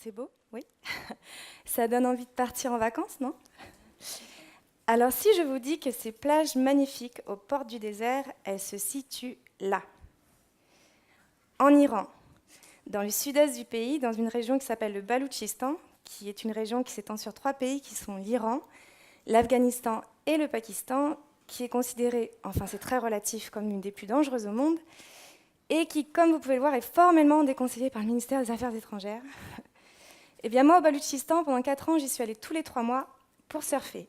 C'est beau, oui. Ça donne envie de partir en vacances, non? Alors si je vous dis que ces plages magnifiques aux portes du désert, elles se situent là, en Iran, dans le sud-est du pays, dans une région qui s'appelle le Baloutchistan, qui est une région qui s'étend sur 3 pays qui sont l'Iran, l'Afghanistan et le Pakistan, qui est considérée, enfin c'est très relatif, comme l'une des plus dangereuses au monde, et qui, comme vous pouvez le voir, est formellement déconseillée par le ministère des Affaires étrangères. Eh bien moi, au Baloutchistan, pendant 4 ans, j'y suis allée tous les 3 mois pour surfer.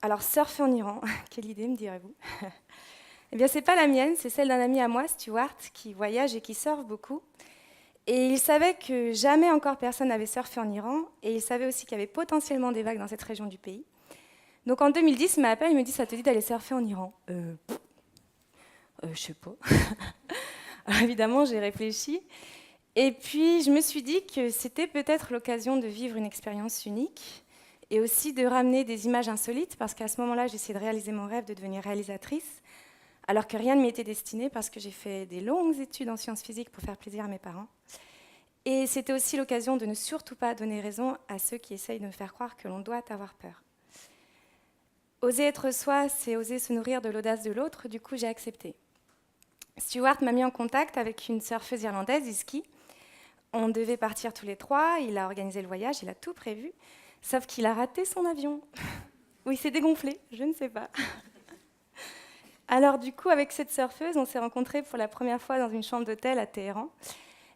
Alors surfer en Iran, quelle idée, me direz-vous? Eh bien c'est pas la mienne, c'est celle d'un ami à moi, Stuart, qui voyage et qui surfe beaucoup. Et il savait que jamais encore personne n'avait surfé en Iran, et il savait aussi qu'il y avait potentiellement des vagues dans cette région du pays. Donc en 2010, il m'appelle, il me dit, ça te dit d'aller surfer en Iran? Je sais pas. Alors évidemment, j'ai réfléchi. Et puis, je me suis dit que c'était peut-être l'occasion de vivre une expérience unique et aussi de ramener des images insolites, parce qu'à ce moment-là, j'essayais de réaliser mon rêve de devenir réalisatrice, alors que rien ne m'y était destiné, parce que j'ai fait des longues études en sciences physiques pour faire plaisir à mes parents. Et c'était aussi l'occasion de ne surtout pas donner raison à ceux qui essayent de me faire croire que l'on doit avoir peur. Oser être soi, c'est oser se nourrir de l'audace de l'autre, du coup j'ai accepté. Stuart m'a mis en contact avec une surfeuse irlandaise, Iski. On devait partir tous les 3, il a organisé le voyage, il a tout prévu, sauf qu'il a raté son avion. Ou il s'est dégonflé, je ne sais pas. Alors du coup, avec cette surfeuse, on s'est rencontrés pour la première fois dans une chambre d'hôtel à Téhéran.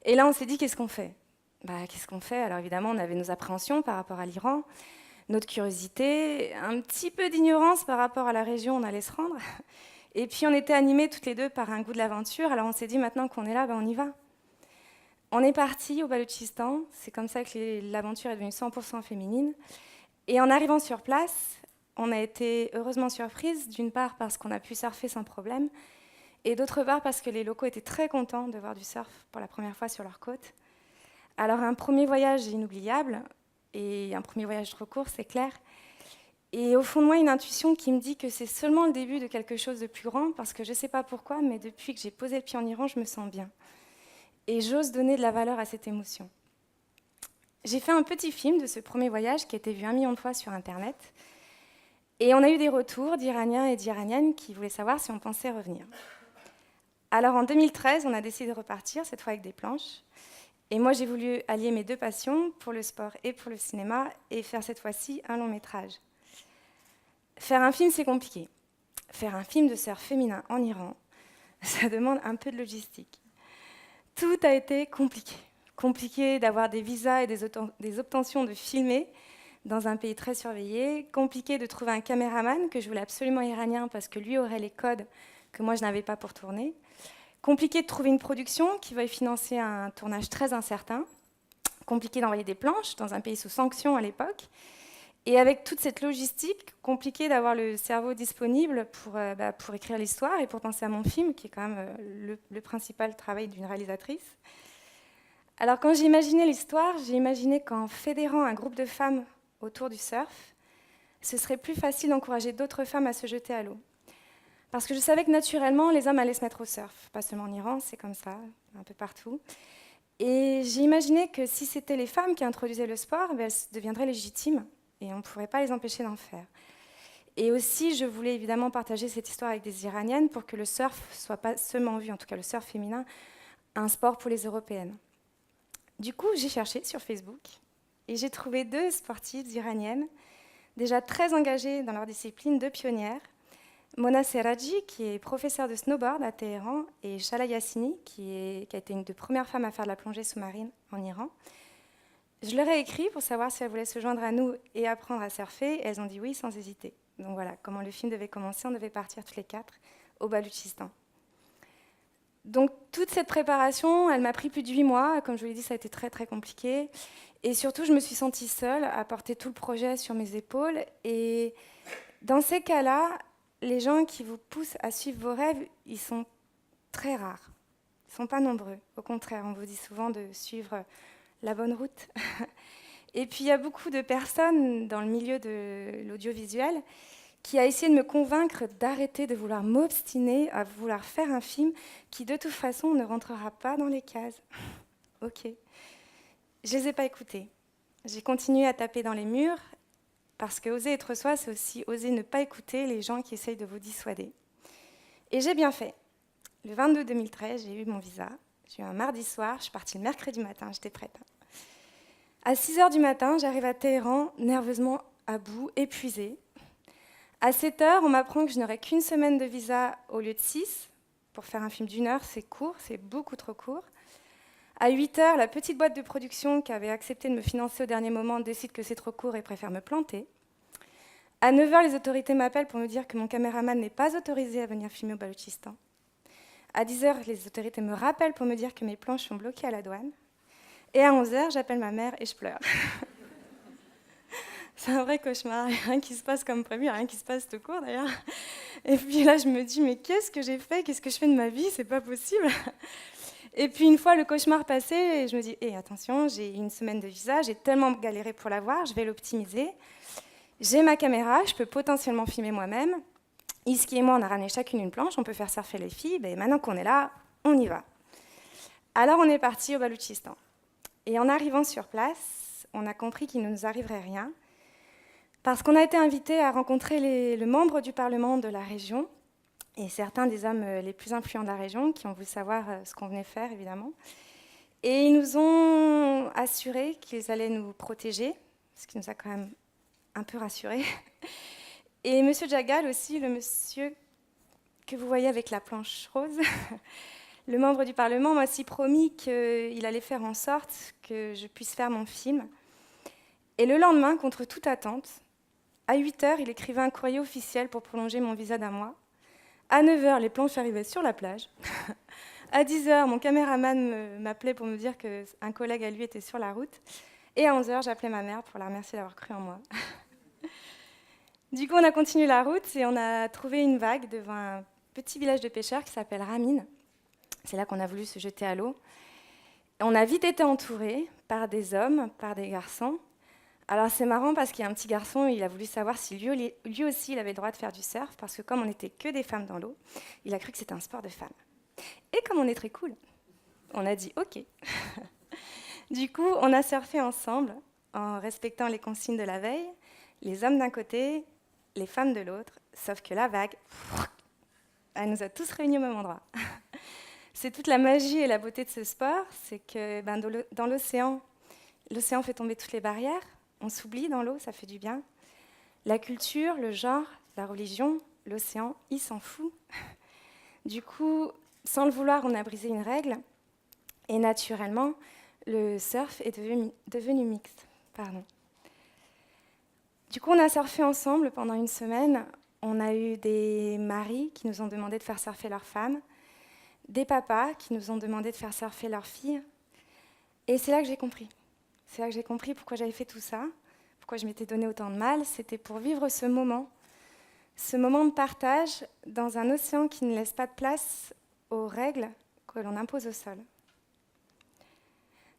Et là, on s'est dit, qu'est-ce qu'on fait? Qu'est-ce qu'on fait? Alors évidemment, on avait nos appréhensions par rapport à l'Iran, notre curiosité, un petit peu d'ignorance par rapport à la région où on allait se rendre. Et puis on était animés toutes les deux par un goût de l'aventure, alors on s'est dit, maintenant qu'on est là, on y va. On est parti au Baloutchistan, c'est comme ça que l'aventure est devenue 100% féminine. Et en arrivant sur place, on a été heureusement surprise, d'une part parce qu'on a pu surfer sans problème, et d'autre part parce que les locaux étaient très contents de voir du surf pour la première fois sur leur côte. Alors un premier voyage inoubliable, et un premier voyage trop court, c'est clair. Et au fond de moi, une intuition qui me dit que c'est seulement le début de quelque chose de plus grand, parce que je ne sais pas pourquoi, mais depuis que j'ai posé le pied en Iran, je me sens bien. Et j'ose donner de la valeur à cette émotion. J'ai fait un petit film de ce premier voyage qui a été vu 1 million de fois sur Internet. Et on a eu des retours d'Iraniens et d'Iraniennes qui voulaient savoir si on pensait revenir. Alors en 2013, on a décidé de repartir, cette fois avec des planches. Et moi, j'ai voulu allier mes 2 passions, pour le sport et pour le cinéma, et faire cette fois-ci un long métrage. Faire un film, c'est compliqué. Faire un film de surf féminin en Iran, ça demande un peu de logistique. Tout a été compliqué. Compliqué d'avoir des visas et des obtentions de filmer dans un pays très surveillé. Compliqué de trouver un caméraman que je voulais absolument iranien parce que lui aurait les codes que moi je n'avais pas pour tourner. Compliqué de trouver une production qui veuille financer un tournage très incertain. Compliqué d'envoyer des planches dans un pays sous sanction à l'époque. Et avec toute cette logistique, compliqué d'avoir le cerveau disponible pour écrire l'histoire et pour penser à mon film, qui est quand même le principal travail d'une réalisatrice. Alors quand j'ai imaginé l'histoire, j'ai imaginé qu'en fédérant un groupe de femmes autour du surf, ce serait plus facile d'encourager d'autres femmes à se jeter à l'eau. Parce que je savais que naturellement, les hommes allaient se mettre au surf. Pas seulement en Iran, c'est comme ça, un peu partout. Et j'ai imaginé que si c'était les femmes qui introduisaient le sport, elles deviendraient légitimes. Et on ne pourrait pas les empêcher d'en faire. Et aussi, je voulais évidemment partager cette histoire avec des Iraniennes pour que le surf soit pas seulement vu, en tout cas le surf féminin, un sport pour les Européennes. Du coup, j'ai cherché sur Facebook et j'ai trouvé 2 sportives iraniennes, déjà très engagées dans leur discipline, 2 pionnières. Mona Seraji, qui est professeure de snowboard à Téhéran, et Shala Yassini, qui a été une des premières femmes à faire de la plongée sous-marine en Iran. Je leur ai écrit pour savoir si elles voulaient se joindre à nous et apprendre à surfer, et elles ont dit oui sans hésiter. Donc voilà, comment le film devait commencer, on devait partir toutes les 4 au Baloutchistan. Donc toute cette préparation, elle m'a pris plus de 8 mois, comme je vous l'ai dit, ça a été très très compliqué. Et surtout, je me suis sentie seule à porter tout le projet sur mes épaules. Et dans ces cas-là, les gens qui vous poussent à suivre vos rêves, ils sont très rares. Ils ne sont pas nombreux. Au contraire, on vous dit souvent de suivre la bonne route. Et puis il y a beaucoup de personnes dans le milieu de l'audiovisuel qui a essayé de me convaincre d'arrêter de vouloir m'obstiner à vouloir faire un film qui de toute façon ne rentrera pas dans les cases. Ok. Je ne les ai pas écoutés. J'ai continué à taper dans les murs, parce que oser être soi, c'est aussi oser ne pas écouter les gens qui essayent de vous dissuader. Et j'ai bien fait. Le 22 2013, j'ai eu mon visa. J'ai eu un mardi soir, je suis partie le mercredi matin, j'étais prête. À 6 heures du matin, j'arrive à Téhéran, nerveusement à bout, épuisée. À 7 heures, on m'apprend que je n'aurai qu'une semaine de visa au lieu de 6. Pour faire un film d'1 heure, c'est court, c'est beaucoup trop court. À 8 heures, la petite boîte de production qui avait accepté de me financer au dernier moment décide que c'est trop court et préfère me planter. À 9 heures, les autorités m'appellent pour me dire que mon caméraman n'est pas autorisé à venir filmer au Baloutchistan. À 10 heures, les autorités me rappellent pour me dire que mes planches sont bloquées à la douane. Et à 11 heures, j'appelle ma mère et je pleure. C'est un vrai cauchemar, rien qui se passe comme prévu, rien qui se passe tout court d'ailleurs. Et puis là, je me dis, mais qu'est-ce que j'ai fait? Qu'est-ce que je fais de ma vie? C'est pas possible. Et puis une fois le cauchemar passé, je me dis, attention, j'ai une semaine de visa, j'ai tellement galéré pour l'avoir, je vais l'optimiser. J'ai ma caméra, je peux potentiellement filmer moi-même. Iski et moi, on a ramené chacune une planche, on peut faire surfer les filles. Ben, maintenant qu'on est là, on y va. Alors on est parti au Baloutchistan. Et en arrivant sur place, on a compris qu'il ne nous arriverait rien, parce qu'on a été invité à rencontrer le membre du Parlement de la région, et certains des hommes les plus influents de la région, qui ont voulu savoir ce qu'on venait faire, évidemment. Et ils nous ont assuré qu'ils allaient nous protéger, ce qui nous a quand même un peu rassurés. Et M. Jagal aussi, le monsieur que vous voyez avec la planche rose, le membre du Parlement m'a aussi promis qu'il allait faire en sorte que je puisse faire mon film. Et le lendemain, contre toute attente, à 8 heures, il écrivait un courrier officiel pour prolonger mon visa d'1 mois. À 9 heures, les planches arrivaient sur la plage. À 10 heures, mon caméraman m'appelait pour me dire qu'un collègue à lui était sur la route. Et à 11 heures, j'appelais ma mère pour la remercier d'avoir cru en moi. Du coup, on a continué la route et on a trouvé une vague devant un petit village de pêcheurs qui s'appelle Ramin. C'est là qu'on a voulu se jeter à l'eau. On a vite été entourés par des hommes, par des garçons. Alors c'est marrant parce qu'il y a un petit garçon, il a voulu savoir si lui aussi il avait le droit de faire du surf, parce que comme on n'était que des femmes dans l'eau, il a cru que c'était un sport de femmes. Et comme on est très cool, on a dit OK. Du coup, on a surfé ensemble, en respectant les consignes de la veille, les hommes d'un côté, les femmes de l'autre, sauf que la vague, elle nous a tous réunis au même endroit. C'est toute la magie et la beauté de ce sport, c'est que dans l'océan fait tomber toutes les barrières, on s'oublie dans l'eau, ça fait du bien. La culture, le genre, la religion, l'océan, il s'en fout. Du coup, sans le vouloir, on a brisé une règle, et naturellement, le surf est devenu mixte. Du coup, on a surfé ensemble pendant une semaine. On a eu des maris qui nous ont demandé de faire surfer leurs femmes, des papas qui nous ont demandé de faire surfer leurs filles. Et c'est là que j'ai compris. C'est là que j'ai compris pourquoi j'avais fait tout ça, pourquoi je m'étais donné autant de mal. C'était pour vivre ce moment de partage dans un océan qui ne laisse pas de place aux règles que l'on impose au sol.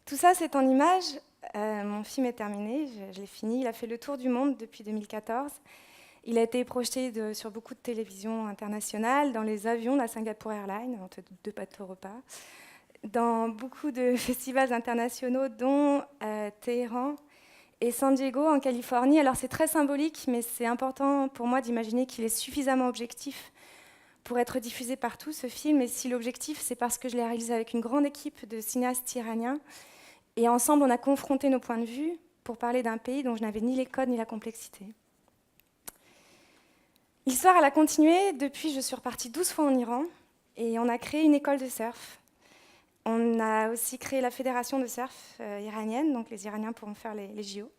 Tout ça, c'est en images. Mon film est terminé, je l'ai fini. Il a fait le tour du monde depuis 2014. Il a été projeté sur beaucoup de télévisions internationales, dans les avions de la Singapore Airlines, entre deux bateaux repas, dans beaucoup de festivals internationaux, dont Téhéran et San Diego en Californie. Alors c'est très symbolique, mais c'est important pour moi d'imaginer qu'il est suffisamment objectif pour être diffusé partout, ce film. Et si l'objectif, c'est parce que je l'ai réalisé avec une grande équipe de cinéastes iraniens, et ensemble, on a confronté nos points de vue pour parler d'un pays dont je n'avais ni les codes ni la complexité. L'histoire, elle a continué. Depuis, je suis repartie 12 fois en Iran et on a créé une école de surf. On a aussi créé la fédération de surf iranienne, donc les Iraniens pourront faire les JO.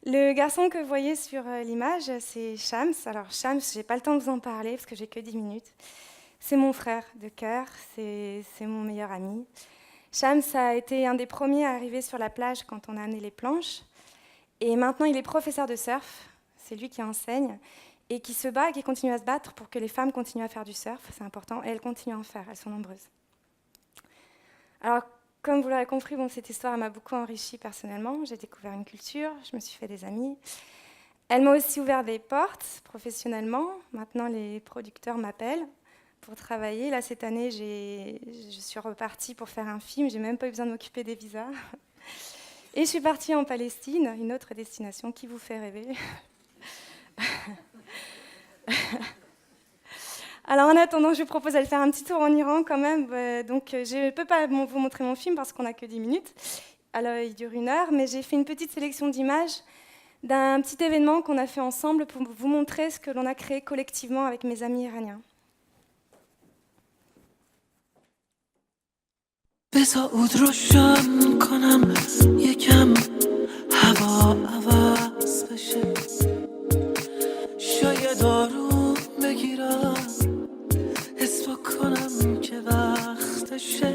Le garçon que vous voyez sur l'image, c'est Shams. Alors Shams, je n'ai pas le temps de vous en parler parce que j'ai que 10 minutes. C'est mon frère de cœur, c'est mon meilleur ami. Shams a été un des premiers à arriver sur la plage quand on a amené les planches. Et maintenant, il est professeur de surf. C'est lui qui enseigne et qui se bat et qui continue à se battre pour que les femmes continuent à faire du surf. C'est important. Et elles continuent à en faire. Elles sont nombreuses. Alors, comme vous l'aurez compris, cette histoire m'a beaucoup enrichie personnellement. J'ai découvert une culture, je me suis fait des amis. Elle m'a aussi ouvert des portes professionnellement. Maintenant, les producteurs m'appellent pour travailler. Là, cette année, je suis repartie pour faire un film. Je n'ai même pas eu besoin de m'occuper des visas. Et je suis partie en Palestine, une autre destination qui vous fait rêver. Alors en attendant, je vous propose d'aller faire un petit tour en Iran quand même. Donc je ne peux pas vous montrer mon film parce qu'on n'a que 10 minutes. Alors il dure 1 heure, mais j'ai fait une petite sélection d'images d'un petit événement qu'on a fait ensemble pour vous montrer ce que l'on a créé collectivement avec mes amis iraniens. بذار عود روشن کنم یکم هوا عوض بشه شاید آروم بگیرم حس بکنم که وقتشه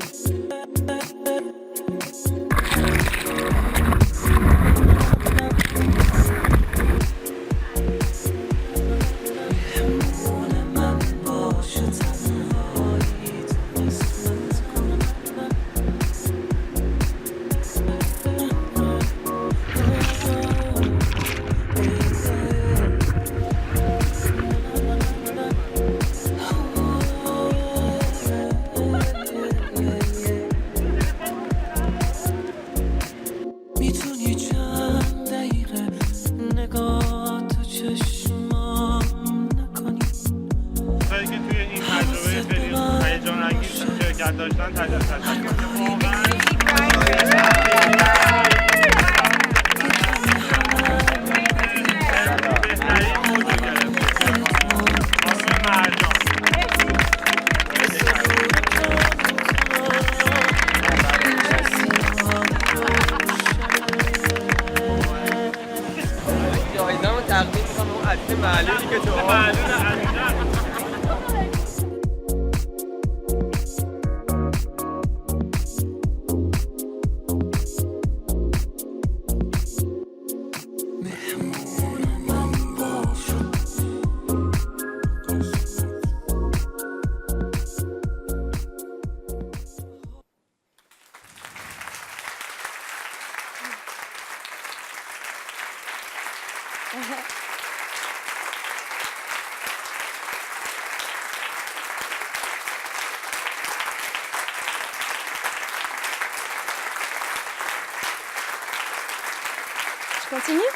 Je continue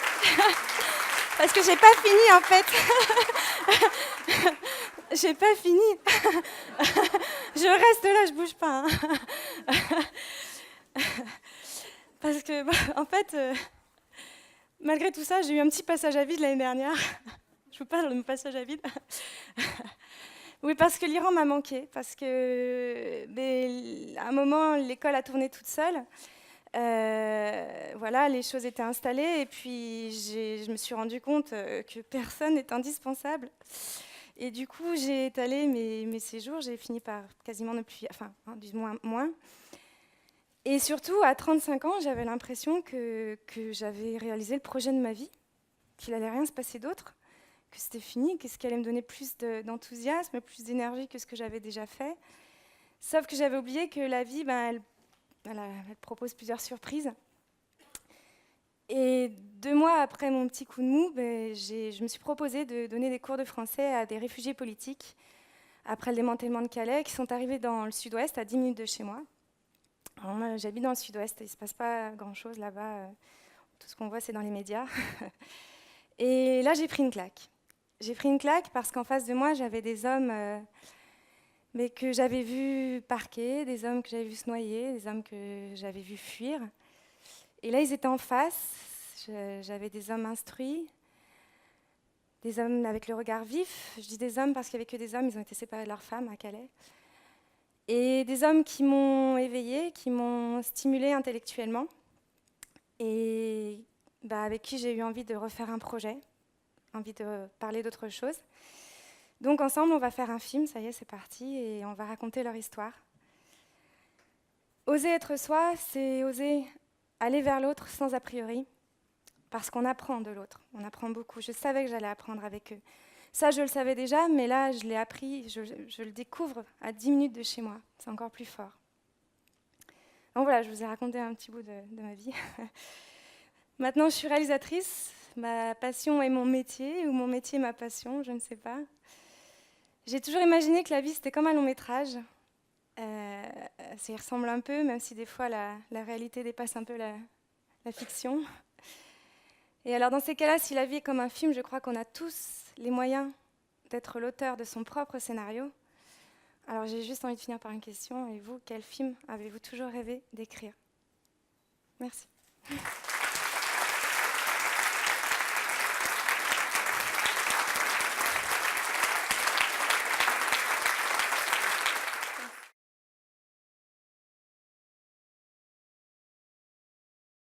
parce que j'ai pas fini en fait. J'ai pas fini. Je reste là, je bouge pas. Parce que, en fait, malgré tout ça, j'ai eu un petit passage à vide l'année dernière. Je vous parle de mon passage à vide. Oui, parce que l'Iran m'a manqué, parce que, à un moment, l'école a tourné toute seule. Voilà, les choses étaient installées, et puis je me suis rendu compte que personne n'est indispensable. Et du coup, j'ai étalé mes séjours, j'ai fini par quasiment ne plus, enfin, du moins. Et surtout, à 35 ans, j'avais l'impression que j'avais réalisé le projet de ma vie, qu'il n'allait rien se passer d'autre, que c'était fini, que ce qui allait me donner plus d'enthousiasme, plus d'énergie que ce que j'avais déjà fait. Sauf que j'avais oublié que la vie, elle propose plusieurs surprises. Et 2 mois après mon petit coup de mou, je me suis proposée de donner des cours de français à des réfugiés politiques après le démantèlement de Calais, qui sont arrivés dans le sud-ouest, à 10 minutes de chez moi. Alors moi, j'habite dans le sud-ouest, il ne se passe pas grand-chose là-bas. Tout ce qu'on voit, c'est dans les médias. Et là, j'ai pris une claque. J'ai pris une claque parce qu'en face de moi, j'avais des hommes mais que j'avais vus parquer, des hommes que j'avais vus se noyer, des hommes que j'avais vus fuir. Et là, ils étaient en face. J'avais des hommes instruits, des hommes avec le regard vif. Je dis des hommes parce qu'il n'y avait que des hommes, ils ont été séparés de leurs femmes à Calais. Et des hommes qui m'ont éveillée, qui m'ont stimulée intellectuellement, et avec qui j'ai eu envie de refaire un projet, envie de parler d'autre chose. Donc ensemble, on va faire un film, ça y est, c'est parti, et on va raconter leur histoire. Oser être soi, c'est oser aller vers l'autre sans a priori, parce qu'on apprend de l'autre, on apprend beaucoup. Je savais que j'allais apprendre avec eux. Ça, je le savais déjà, mais là, je l'ai appris, je le découvre à 10 minutes de chez moi. C'est encore plus fort. Donc voilà, je vous ai raconté un petit bout de ma vie. Maintenant, je suis réalisatrice. Ma passion est mon métier, ou mon métier est ma passion, je ne sais pas. J'ai toujours imaginé que la vie, c'était comme un long métrage. Ça y ressemble un peu, même si des fois la réalité dépasse un peu la fiction. Et alors dans ces cas-là, si la vie est comme un film, je crois qu'on a tous les moyens d'être l'auteur de son propre scénario. Alors j'ai juste envie de finir par une question. Et vous, quel film avez-vous toujours rêvé d'écrire ? Merci.